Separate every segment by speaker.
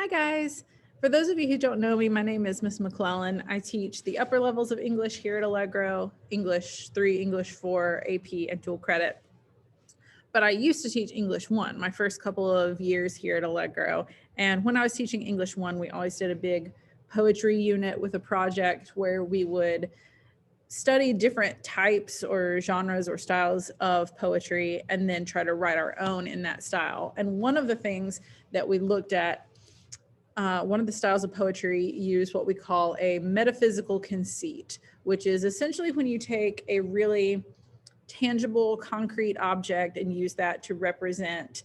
Speaker 1: Hi guys. For those of you who don't know me, my name is Miss McClellan. I teach the upper levels of English here at Allegro, English 3, English 4, AP, and dual credit. But I used to teach English 1 my first couple of years here at Allegro. And when I was teaching English 1, we always did a big poetry unit with a project where we would study different types or genres or styles of poetry and then try to write our own in that style. And one of the things that we looked at, one of the styles of poetry used what we call a metaphysical conceit, which is essentially when you take a really tangible, concrete object and use that to represent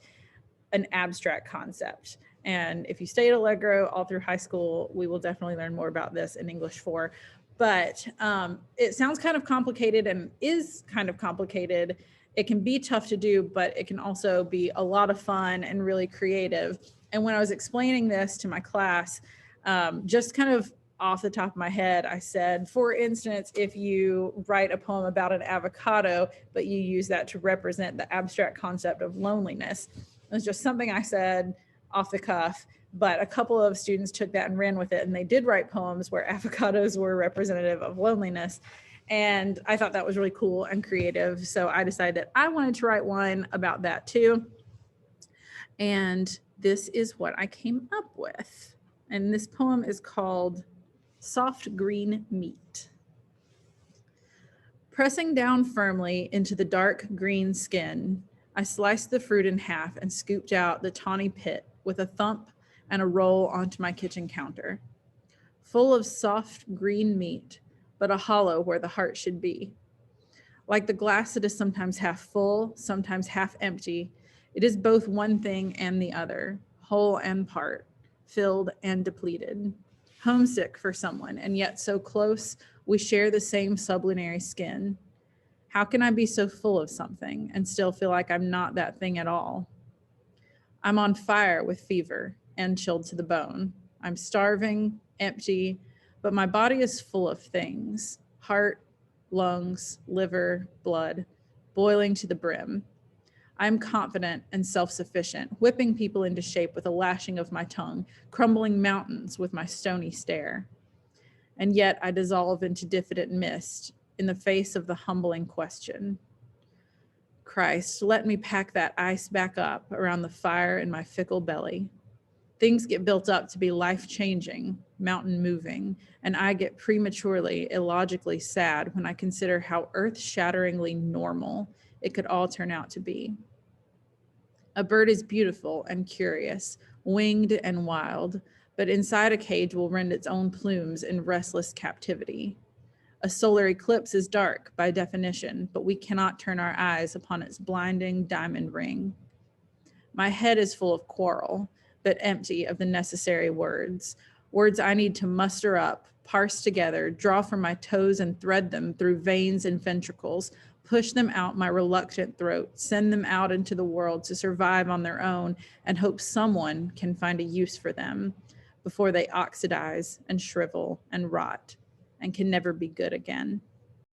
Speaker 1: an abstract concept. And if you stay at Allegro all through high school, we will definitely learn more about this in English 4. But it sounds kind of complicated and is kind of complicated. It can be tough to do, but it can also be a lot of fun and really creative. And when I was explaining this to my class, just kind of off the top of my head, I said, for instance, if you write a poem about an avocado, but you use that to represent the abstract concept of loneliness. It was just something I said off the cuff, but a couple of students took that and ran with it, and they did write poems where avocados were representative of loneliness. And I thought that was really cool and creative. So I decided that I wanted to write one about that too. And this is what I came up with. And this poem is called Soft Green Meat. Pressing down firmly into the dark green skin, I sliced the fruit in half and scooped out the tawny pit with a thump and a roll onto my kitchen counter. Full of soft green meat, but a hollow where the heart should be. Like the glass that is sometimes half full, sometimes half empty, it is both one thing and the other, whole and part, filled and depleted. Homesick for someone, and yet so close, we share the same sublunary skin. How can I be so full of something and still feel like I'm not that thing at all? I'm on fire with fever and chilled to the bone. I'm starving, empty, but my body is full of things: heart, lungs, liver, blood, boiling to the brim. I'm confident and self-sufficient, whipping people into shape with a lashing of my tongue, crumbling mountains with my stony stare. And yet I dissolve into diffident mist in the face of the humbling question. Christ, let me pack that ice back up around the fire in my fickle belly. Things get built up to be life-changing, mountain-moving, and I get prematurely, illogically sad when I consider how earth-shatteringly normal it could all turn out to be. A bird is beautiful and curious, winged and wild, but inside a cage will rend its own plumes in restless captivity. A solar eclipse is dark by definition, but we cannot turn our eyes upon its blinding diamond ring. My head is full of quarrel, but empty of the necessary words I need to muster up, parse together, draw from my toes and thread them through veins and ventricles, push them out my reluctant throat, send them out into the world to survive on their own and hope someone can find a use for them before they oxidize and shrivel and rot and can never be good again.